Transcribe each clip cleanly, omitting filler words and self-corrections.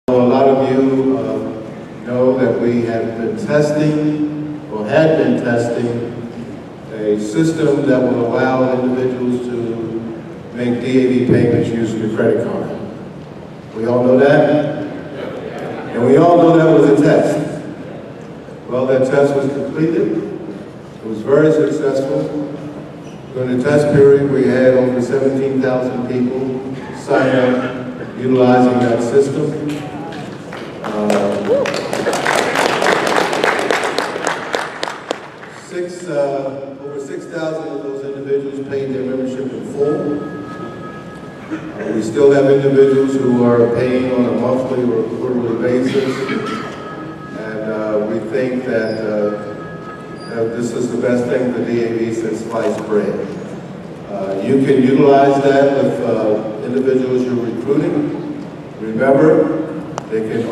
A lot of you know that we have been testing, or had been testing, a system that will allow individuals to make DAV payments using a credit card. We all know that? And we all know that was a test. Well, that test was completed. It was very successful. During the test period, we had over 17,000 people sign up utilizing that system. Over 6,000 of those individuals paid their membership in full. We still have individuals who are paying on a monthly or quarterly basis, and we think that this is the best thing for DAV since sliced bread. You can utilize that with individuals you're recruiting. Remember, they can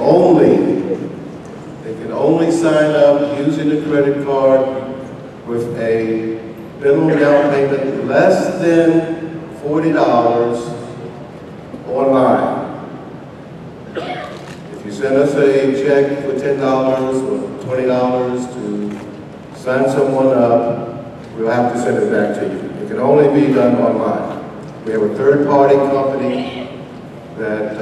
only sign up using a credit card with a minimum down payment less than $40 online. If you send us a check for $10 or $20 to sign someone up, we'll have to send it back to you. It can only be done online. We have a third-party company that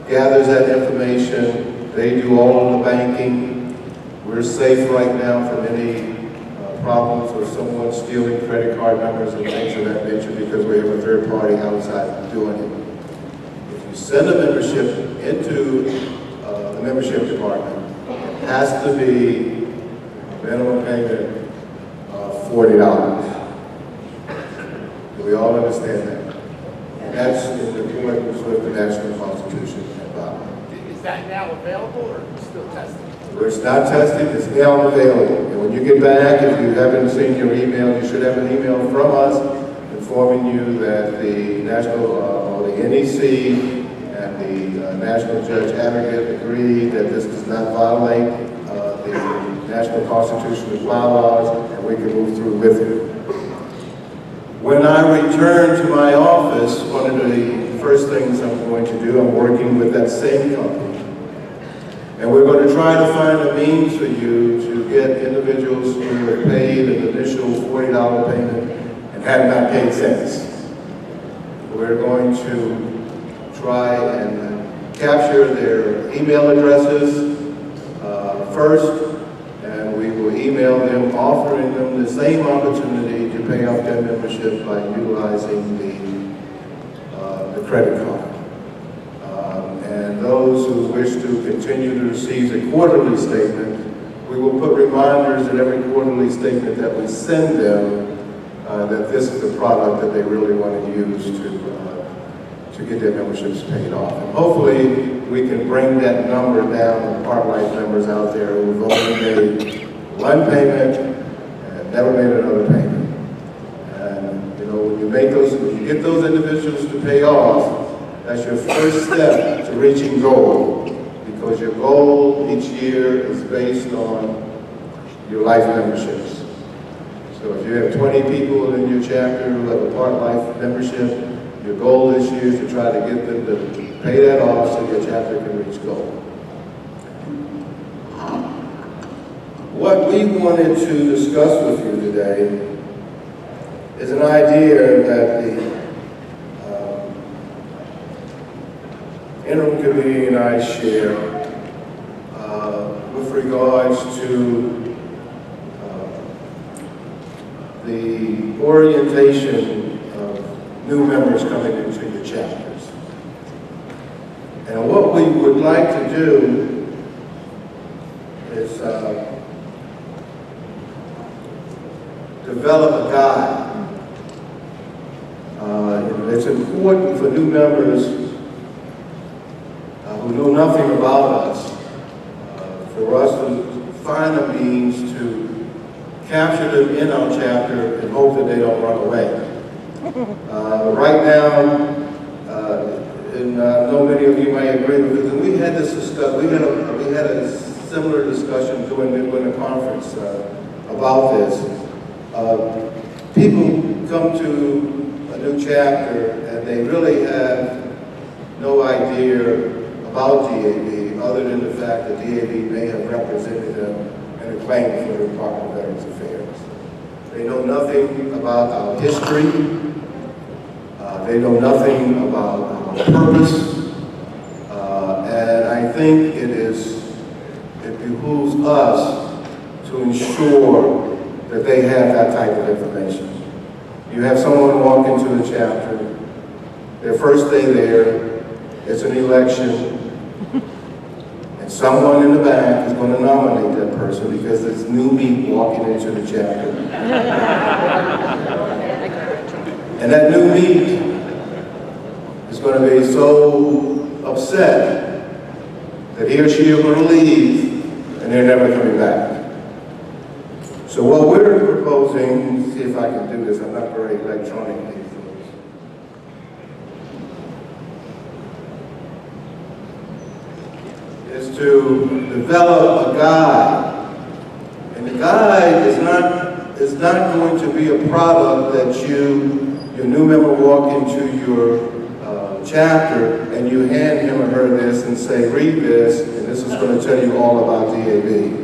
gathers that information. They do all of the banking. We're safe right now from any problems with someone stealing credit card numbers and things of that nature because we have a third party outside doing it. If you send a membership into the membership department, it has to be a minimum payment of $40. Do we all understand that? And that's in accordance with the National Constitution and DAV. Is that now available or still testing? It's not tested, it's now available. And when you get back, if you haven't seen your email, you should have an email from us informing you that the National, or the NEC and the National Judge Advocate agreed that this does not violate the National Constitution and bylaws, and we can move through with it. When I return to my office, one of the first things I'm going to do, I'm working with that same company. And we're going to try to find a means for you to get individuals who have paid an initial $40 payment and have not paid since. We're going to try and capture their email addresses first, and we will email them offering them the same opportunity to pay off their membership by utilizing the credit card. And those who wish to continue to receive a quarterly statement, we will put reminders in every quarterly statement that we send them that this is the product that they really want to use to get their memberships paid off. And hopefully we can bring that number down to Park Life members out there who've only made one payment and never made another payment. And you know, when you get those individuals to pay off, that's your first step to reaching goal, because your goal each year is based on your life memberships. So if you have 20 people in your chapter who have a Part Life membership, your goal this year is to try to get them to pay that off so your chapter can reach goal. What we wanted to discuss with you today is an idea that the interim committee and I share with regards to the orientation of new members coming into your chapters. And what we would like to do is develop a guide. It's important for new members who know nothing about us, for us to find a means to capture them in our chapter and hope that they don't run away. Right now, and I know many of you may agree with this, and we had this discussion, we had a similar discussion during the conference about this. People come to a new chapter and they really have no idea about DAV other than the fact that DAV may have represented them in a claim for the Department of Veterans Affairs. They know nothing about our history. They know nothing about our purpose. And I think it behooves us to ensure that they have that type of information. You have someone walk into a chapter, their first day there, it's an election, and someone in the back is going to nominate that person because it's new meat walking into the chapter. And that new meat is going to be so upset that he or she are going to leave and they're never coming back. So what we're proposing, see if I can do this, I'm not very electronic these days. Is to develop a guide. And the guide is not going to be a product that your new member walk into your chapter and you hand him or her this and say, read this, and this is going to tell you all about DAV.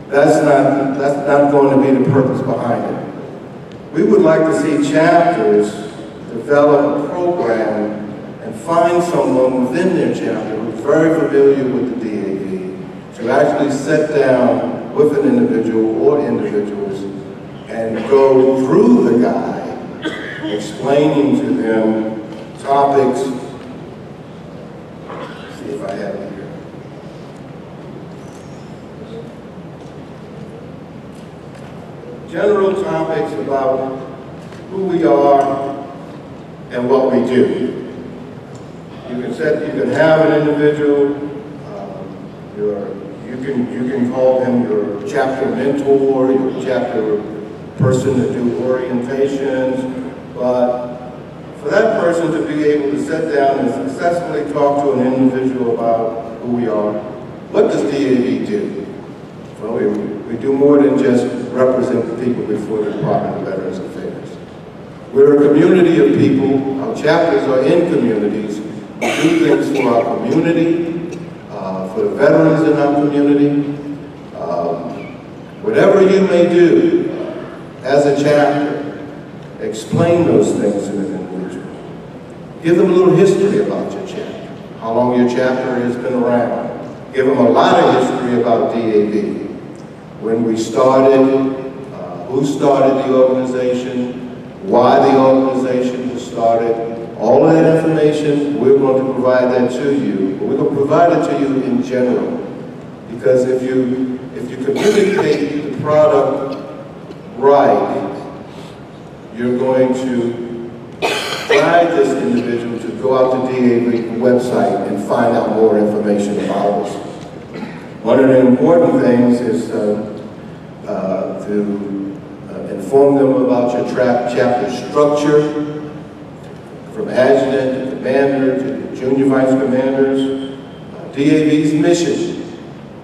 That's not going to be the purpose behind it. We would like to see chapters develop a program and find someone within their chapter who's very familiar with the DAV to actually sit down with an individual or individuals and go through the guide, explaining to them topics. Let's see if I have it here. General topics about who we are and what we do. You can have an individual, you can call him your chapter mentor, your chapter person to do orientations, but for that person to be able to sit down and successfully talk to an individual about who we are, what does DAV do? Well, we do more than just represent the people before the Department of Veterans Affairs. We're a community of people. Our chapters are in communities. We do things for our community, for the veterans in our community. Whatever you may do as a chapter, explain those things to an individual. Give them a little history about your chapter, how long your chapter has been around. Give them a lot of history about DAV. When we started, who started the organization, why the organization was started, all of that information, we're going to provide that to you. But we're going to provide it to you in general. Because if you communicate the product right, you're going to guide this individual to go out to DAV website and find out more information about us. One of the important things is to inform them about your chapter structure, from adjutant to commander to junior vice commanders, DAV's mission.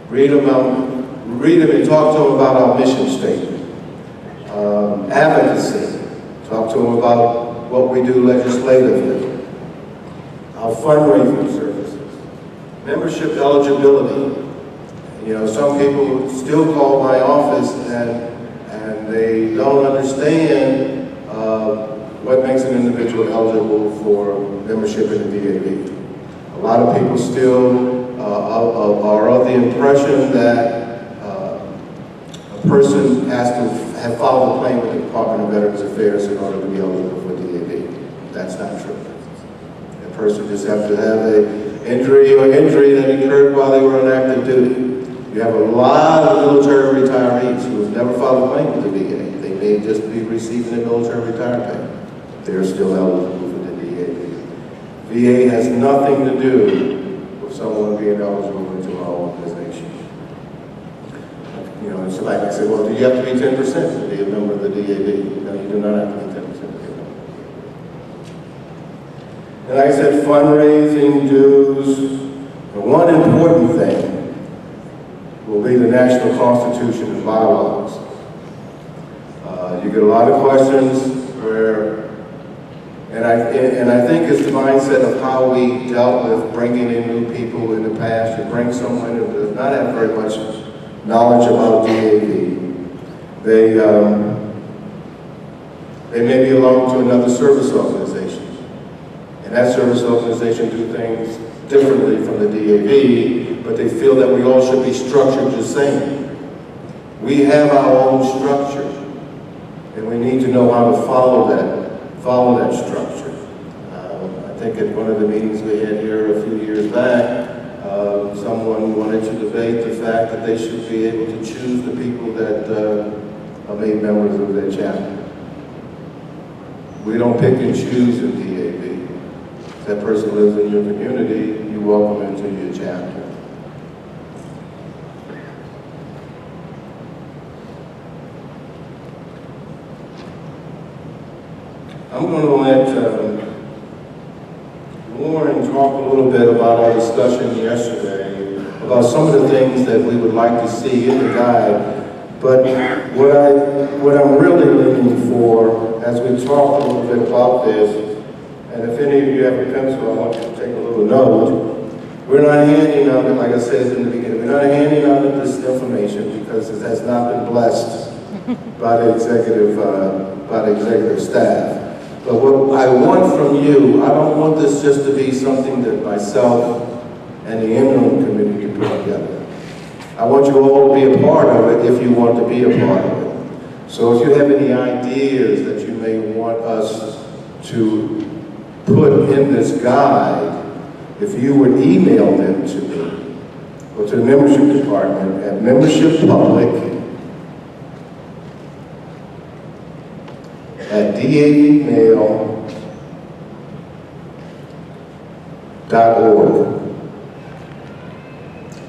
Read them and talk to them about our mission statement. Advocacy, talk to them about what we do legislatively. Our fundraising services. Membership eligibility. You know, some people still call my office and they don't understand what makes an individual eligible for membership in the DAV. A lot of people still are of the impression that a person has to have filed a claim with the Department of Veterans Affairs in order to be eligible for DAV. That's not true. A person just has to have an injury that occurred while they were on active duty. You have a lot of military retirees who have never filed a claim with the VA. They may just be receiving a military retirement pay. They're still eligible for the DAV. VA has nothing to do with someone being eligible into our organization. You know, it's like I said, well, do you have to be 10% to be a member of the DAV? No, you do not have to be 10% to be a member. And like I said, fundraising, dues, and one important thing will be the National Constitution and bylaws. You get a lot of questions where And I think it's the mindset of how we dealt with bringing in new people in the past. You bring someone who does not have very much knowledge about DAV. They may belong to another service organization. And that service organization do things differently from the DAV, but they feel that we all should be structured the same. We have our own structure, and we need to know how to follow that structure. I think at one of the meetings we had here a few years back, someone wanted to debate the fact that they should be able to choose the people that are made members of their chapter. We don't pick and choose in DAV. If that person lives in your community, you welcome into your chapter. I'm going to let Lauren talk a little bit about our discussion yesterday, about some of the things that we would like to see in the guide. But what I'm really looking for, as we talk a little bit about this, and if any of you have a pencil, I want you to take a little note. We're not handing out, like I said in the beginning, we're not handing out this information because it has not been blessed by the executive staff. But what I want from you, I don't want this just to be something that myself and the interim committee can put together. I want you all to be a part of it if you want to be a part of it. So if you have any ideas that you may want us to put in this guide, if you would email them to me or to the membership department at membershippublic@davmail.org.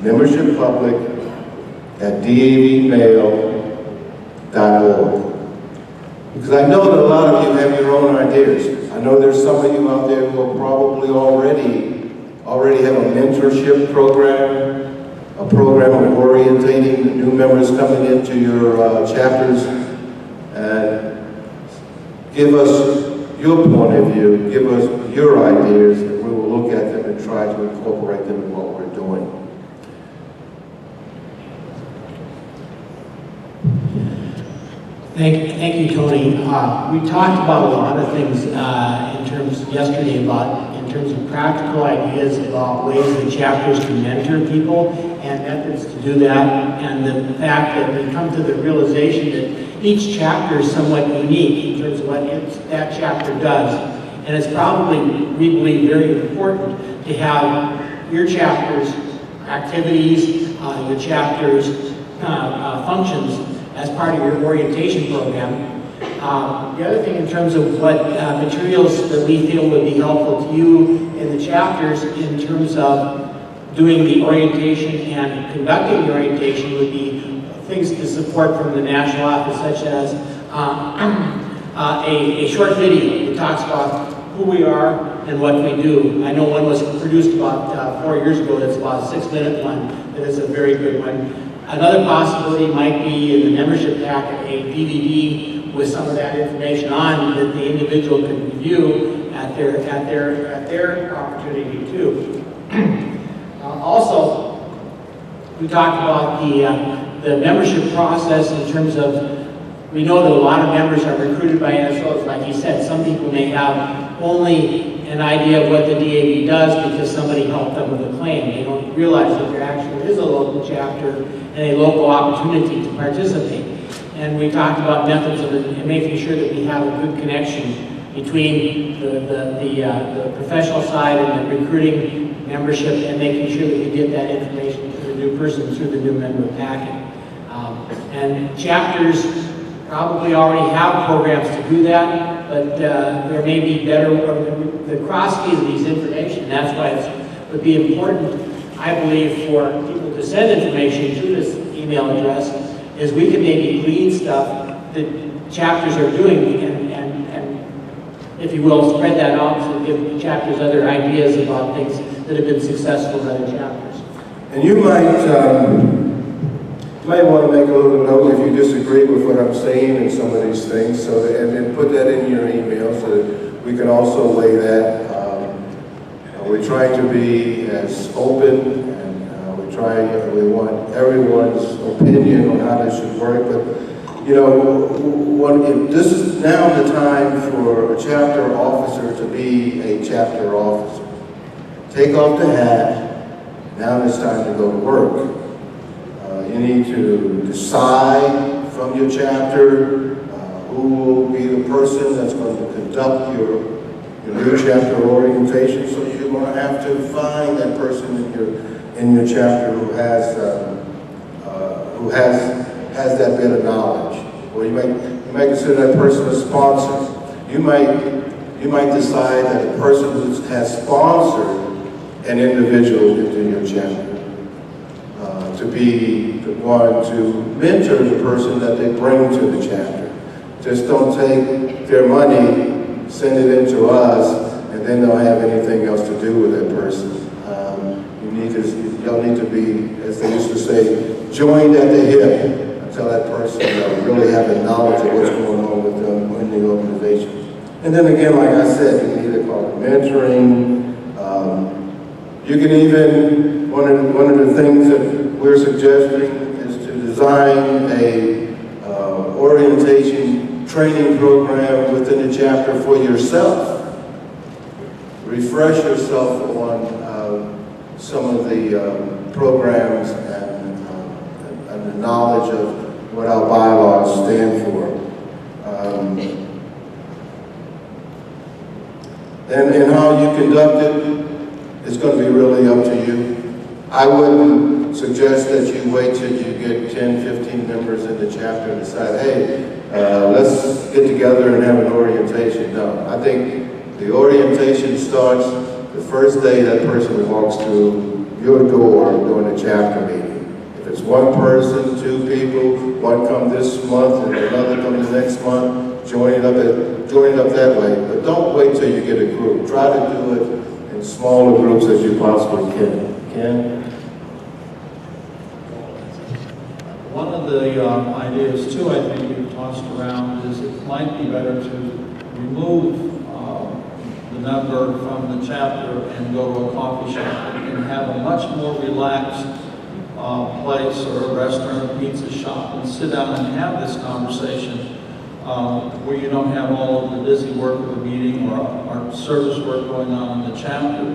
membershippublic@davmail.org. Because I know that a lot of you have your own ideas. I know there's some of you out there who are probably already have a mentorship program, a program of orientating the new members coming into your chapters. And give us your point of view, give us your ideas, and we will look at them and try to incorporate them in what we're doing. Thank you, Tony. We talked about a lot of things yesterday in terms of practical ideas about ways that chapters can mentor people and methods to do that, and the fact that we come to the realization that each chapter is somewhat unique in terms of what that chapter does. And it's probably, we believe, very important to have your chapter's activities, your chapter's functions as part of your orientation program. The other thing in terms of what materials that we feel would be helpful to you in the chapters in terms of doing the orientation and conducting the orientation would be things to support from the national office, such as a short video that talks about who we are and what we do. I know one was produced about 4 years ago. That's about a 6-minute one. That is a very good one. Another possibility might be in the membership packet a DVD with some of that information on that the individual can review at their opportunity too. Also, we talked about the membership process in terms of, we know that a lot of members are recruited by NSOs. Like you said, some people may have only an idea of what the DAV does because somebody helped them with a claim. They don't realize that there actually is a local chapter and a local opportunity to participate. And we talked about methods of making sure that we have a good connection between the professional side and the recruiting membership, and making sure that we get that information to the new person through the new member packet. And chapters probably already have programs to do that, but there may be better, the cross-feed of these information. That's why it would be important, I believe, for people to send information to this email address, is we can maybe glean stuff that chapters are doing and if you will, spread that out to give chapters other ideas about things that have been successful in other chapters. And you might want to make a little note if you disagree with what I'm saying and some of these things, and then put that in your email so that we can also weigh that. We're trying to be as open, and we want everyone's opinion on how this should work. But you know, this is now the time for a chapter officer to be a chapter officer. Take off the hat. Now it's time to go to work. You need to decide from your chapter who will be the person that's going to conduct your new chapter orientation. So you're going to have to find that person in your chapter who has that bit of knowledge. Or you might consider that person a sponsor. You might decide that the person who has sponsored an individual into your chapter to be the one to mentor the person that they bring to the chapter. Just don't take their money, send it into us, and then don't have anything else to do with that person. Y'all need to be, as they used to say, joined at the hip until that person really have the knowledge of what's going on with them in the organization. And then again, like I said, you can either call it mentoring. You can even, one of the things that we're suggesting is to design a orientation training program within the chapter for yourself. Refresh yourself on some of the programs and the knowledge of what our bylaws stand for. And how you conduct it is going to be really up to you. I wouldn't suggest that you wait till you get 10, 15 members in the chapter and decide, hey, let's get together and have an orientation. No, I think the orientation starts the first day that person walks through your door during the chapter meeting. If it's one person, two people, one come this month and another come the next month, join it up that way. But don't wait till you get a group. Try to do it in smaller groups as you possibly can. Ken? One of the ideas too, I think you've tossed around, is it might be better to remove the member from the chapter and go to a coffee shop and have a much more relaxed place, or a restaurant, pizza shop, and sit down and have this conversation where you don't have all of the busy work of the meeting or service work going on in the chapter.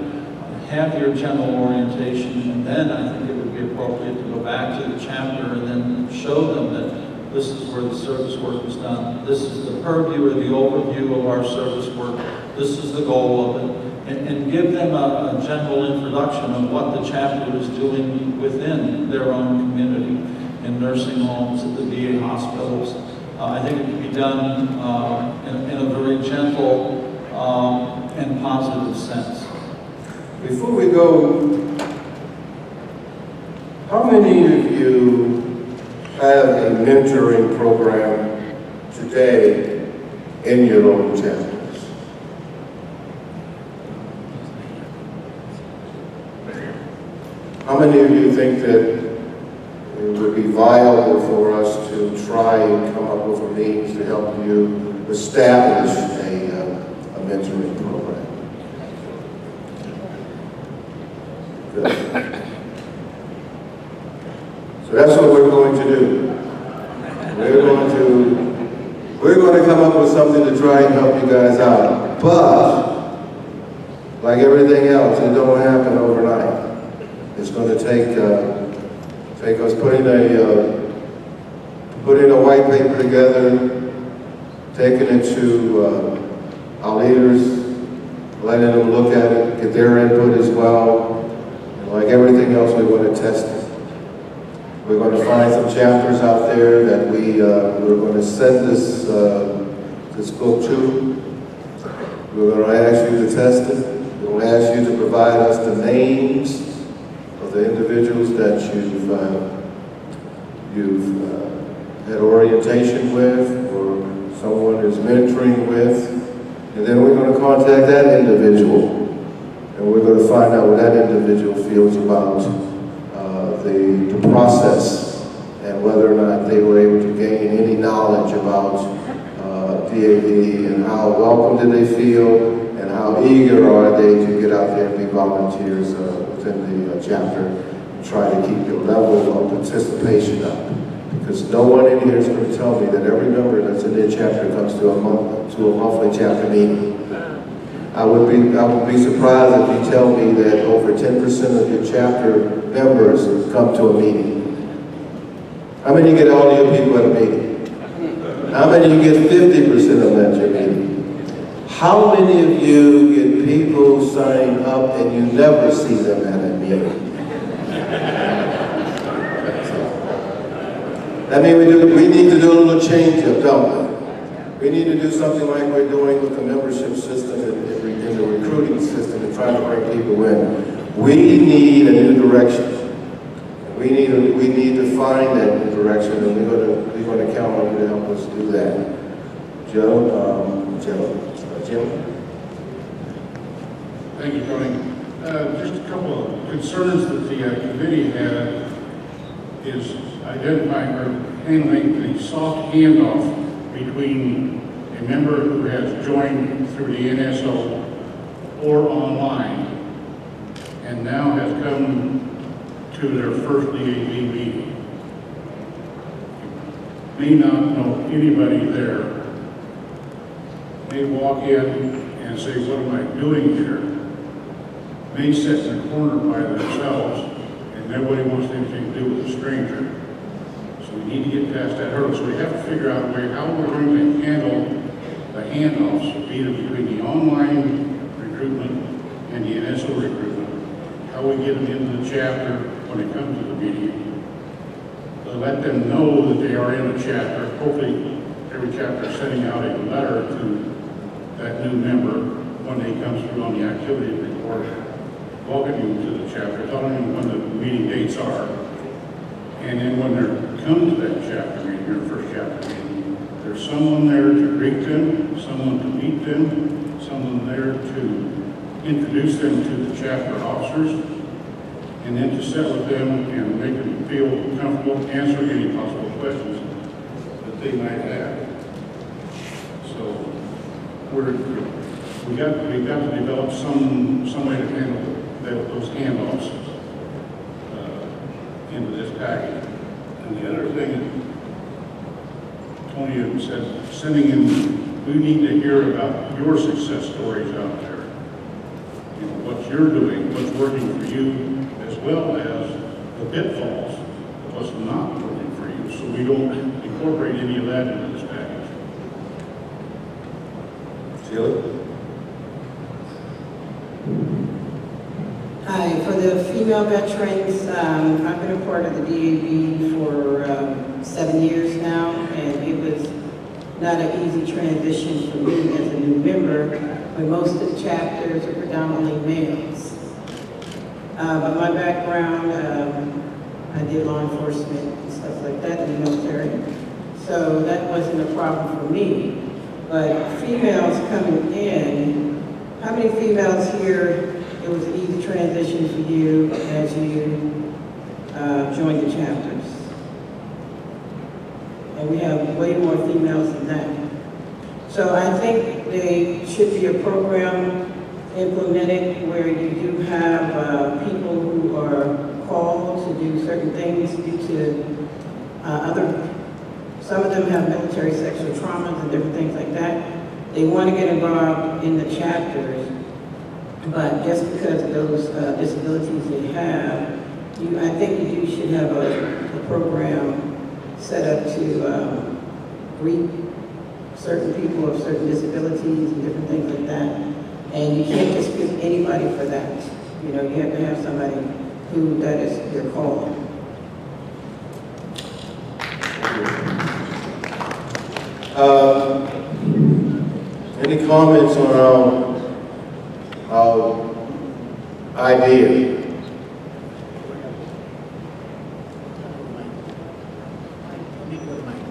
Have your general orientation, and then I think it would be appropriate to go back to the chapter and then show them that this is where the service work is done. This is the purview or the overview of our service work. This is the goal of it. And give them a general introduction of what the chapter is doing within their own community, in nursing homes, at the VA hospitals. I think it can be done in a very gentle and positive sense. Before we go, how many of you have a mentoring program today in your own chapters? How many of you think that it would be viable for us to try and come up with a means to help you establish a mentoring program? Good. So that's what we're going to do. We're going to come up with something to try and help you guys out. But like everything else, it don't happen overnight. It's going to take us putting a white paper together, taking it to our leaders, letting them look at it, get their input as well. And like everything else, we want to test it. We're going to find some chapters out there that we're going to send this book to. We're going to ask you to test it. We're going to ask you to provide us the names of the individuals that you've had orientation with, or someone is mentoring with, and then we're going to contact that individual, and we're going to find out what that individual feels about the process, and whether or not they were able to gain any knowledge about DAV, and how welcome do they feel, and how eager are they to get out there and be volunteers within the chapter, and try to keep the level of participation up. Because no one in here is going to tell me that every member that's in their chapter comes to a monthly chapter meeting. I would be surprised if you tell me that over 10% of your chapter members come to a meeting. How many get all your people at a meeting? How many you get 50% of them at your meeting? How many of you get people signing up and you never see them at a meeting? That means we need to do a little change up, don't we? We need to do something like we're doing with the membership system and the recruiting system and trying to bring people in. We need a new direction. We need to find that new direction, and we're going to count on you to help us do that. Jim? Thank you, Tony. Just a couple of concerns that the committee had is identifying or handling the soft handoff between a member who has joined through the NSO or online and now has come to their first DAV meeting. May not know anybody there. May walk in and say, what am I doing here? May sit in a corner by themselves and nobody wants anything to do with a stranger. So we need to get past that hurdle. So we have to figure out a way how we're going to handle the handoffs, either between the online recruitment and the NSO recruitment, how we get them into the chapter when it comes to the meeting, to let them know that they are in a chapter. Hopefully, every chapter is sending out a letter to that new member when they come through on the activity report, welcoming them to the chapter, telling them when the meeting dates are. And then when they come to that chapter meeting, their first chapter meeting, there's someone there to greet them, someone to meet them, someone there to introduce them to the chapter officers, and then to sit with them and make them feel comfortable answering any possible questions that they might have. So we've got to develop some way to handle those handoffs into this package. And the other thing Tony had said, sending in, we need to hear about your success stories out there. You know, what you're doing, what's working for you, as well as the pitfalls of what's not working for you, so we don't incorporate any of that into this package. Sheila? Hi, for the female veterans, I've been a part of the DAV for 7 years now, and it was not an easy transition for me as a new member, when most of the chapters are predominantly males. But my background, I did law enforcement and stuff like that in the military, so that wasn't a problem for me. But females coming in, how many females here, it was an easy transition for you as you joined the chapters? And we have way more females than that. So I think there should be a program implemented where you do have people who are called to do certain things due to some of them have military sexual traumas and different things like that. They want to get involved in the chapters, but just because of those disabilities they have, I think you should have a program set up to greet certain people of certain disabilities and different things like that. And you can't just pick anybody for that. You know, you have to have somebody who that is their calling. Any comments on our idea?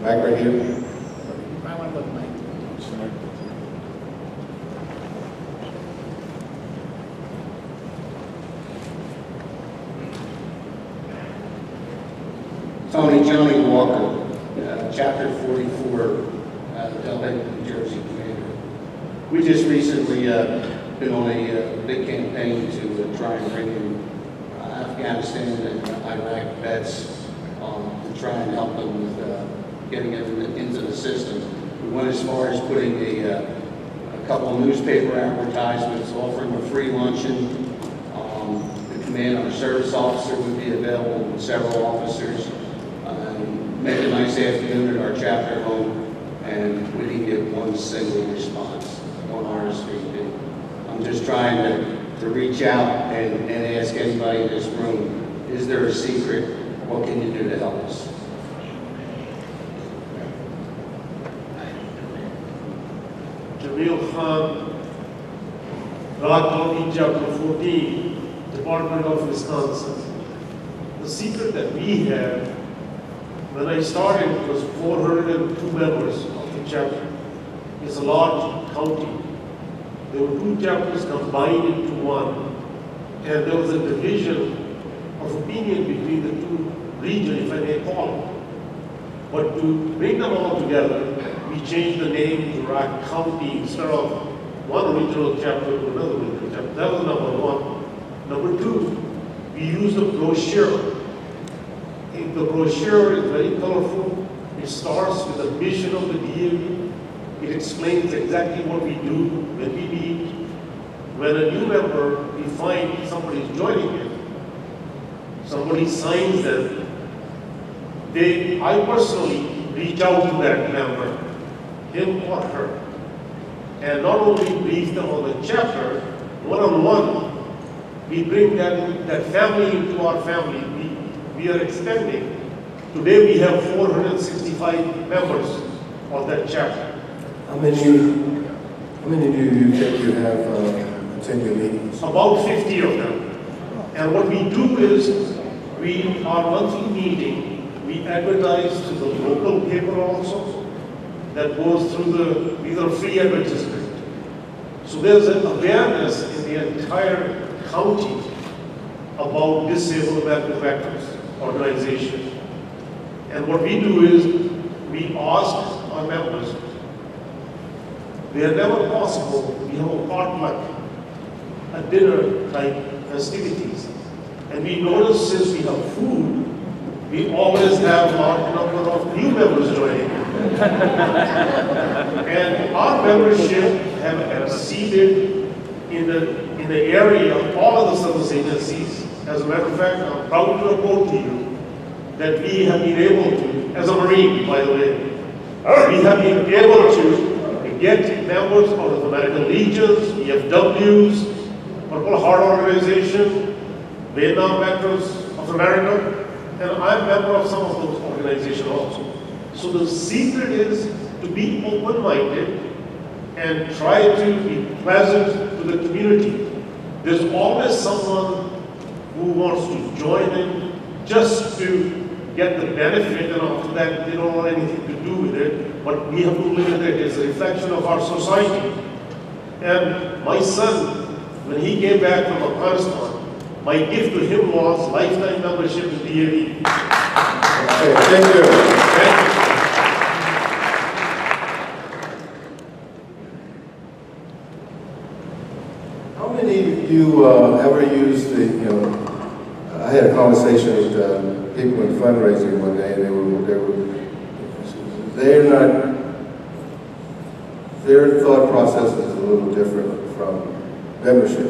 Mike right here. I want to look Mike. Johnny Walker, Chapter 44, Delaware, New Jersey. Jersey commander. We just recently been on a big campaign to try and bring in Afghanistan and Iraq vets to try and help them with getting them into the system. We went as far as putting a couple of newspaper advertisements offering a free luncheon. The command, our service officer would be available with several officers. Make a nice afternoon at our chapter home, and we didn't get one single response on RSVP. I'm just trying to reach out and ask anybody in this room, is there a secret? What can you do to help us? Jamil Khan, Rock County, Chapter 14, Department of Wisconsin. The secret that we have, when I started, it was 402 members of the chapter. It's a large county. There were two chapters combined into one, and there was a division of opinion between the two regions, if I may call it. But to bring them all together, we changed the name to Rock County instead of one regional chapter to another regional chapter. That was number one. Number two, we used a brochure. The brochure is very colorful. It starts with the mission of the DAV. It explains exactly what we do when we meet. When a new member, we find somebody is joining it, somebody signs them, I personally reach out to that member, him or her, and not only brief them on the chapter, one-on-one, we bring that family into our family. We are extending. Today we have 465 members of that chapter. How many do you think you have attend your meetings? About 50 of them. And what we do is, our monthly meeting, we advertise to the local paper also, that goes through these are free advertisement. So there's an awareness in the entire county about disabled American veterans organization. And what we do is, we ask our members, wherever possible, we have a potluck, a dinner type festivities. And we notice since we have food, we always have a large number of new members joining. And our membership have exceeded in the area of all of the service agencies. As a matter of fact, I'm proud to report to you that we have been able to, as a Marine, by the way, we have been able to get members out of American Legions, VFWs, Purple Heart Organization, Vietnam Veterans of America, and I'm a member of some of those organizations also. So the secret is to be open-minded and try to be pleasant to the community. There's always someone who wants to join in just to get the benefit, and after that they don't want anything to do with it, but we have to look at it as a reflection of our society. And my son, when he came back from Afghanistan, my gift to him was lifetime membership in DAV. Okay, thank you. Thank you. How many of you ever used I had a conversation with people in fundraising one day, and their thought process is a little different from membership.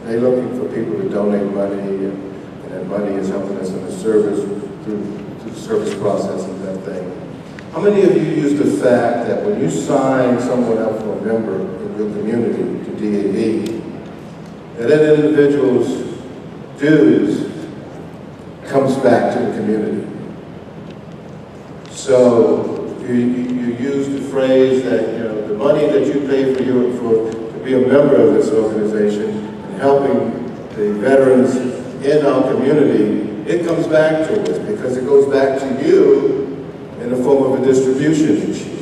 They're looking for people to donate money, and that money is helping us in the service, through the service process and that thing. How many of you use the fact that when you sign someone up for a member in your community to DAV, that individual's dues comes back to the community? So you use the phrase that the money that you pay to be a member of this organization and helping the veterans in our community, it comes back to us because it goes back to you in the form of a distribution each year.